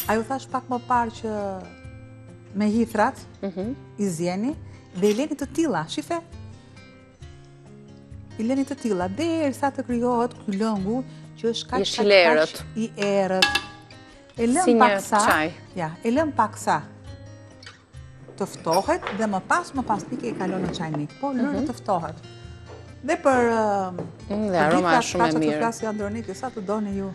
A ju thash pak më parë që me hithrat, I zjeni, dhe I leni të tilla, shife? I leni të tilla, derisa të krijohet ky lëngu që është kaq I errët. E lëm paksa, ja, e lëm paksa të ftohet dhe më pas pike I kalon në çajnik, po lëre të ftohet. Dhe për dhe aroma është shumë e mirë. Të flasë Androniki, sa të doni ju?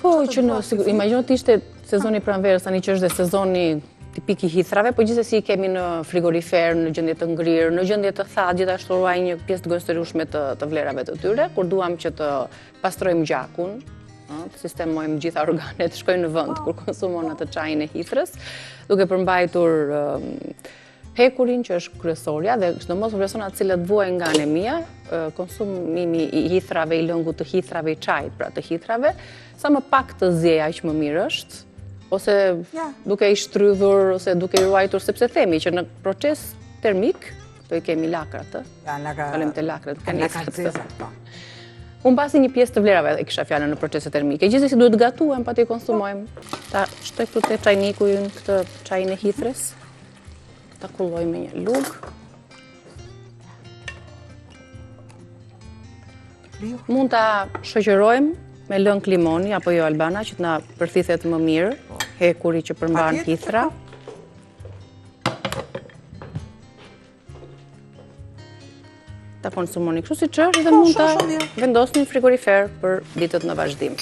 Po, që imagjino të ishte sezoni pranverës, tani që është dhe sezoni tipik I hithrave, po gjithsesi I kemi në frigorifer, në gjendje të ngrirë, në gjendje të thatë, gjithashtu ruaj një pjesë të gojëstërueshme të vlerave të tyre, kur duam që të pastrojmë gjakun, të sistemojmë gjitha organet, shkojnë në vend kur konsumon atë çajin e hithrës, duke përmbajtur hekurin që është kryesorja dhe sidomos personat të cilët vuajnë nga anemia, konsumimi I hithrave, I lëngut të hithrave, I çajit pra të hithrave, sa më pak të zjej aq më mirë është, ose duke I shtrydhur, ose duke I ruajtur, sepse themi që në proces termik, këto I kemi lakrat, falem të lakrat, unë pasi një pjesë të vlerave e kisha fjalën në procese termike, gjithsesi duhet gatuhem pa të I konsumojmë. Ta shtoj këtu te çajniku ynë këtë çajin e hithres, ta kulloj me një lugë. Mund ta shoqërojmë me lëng limoni apo jo Albana që të na përthithet më mirë, hekuri që përmban hithra. Ta konsumoni kështu siç është dhe mund ta vendosni në frigorifer për ditët në vazhdim.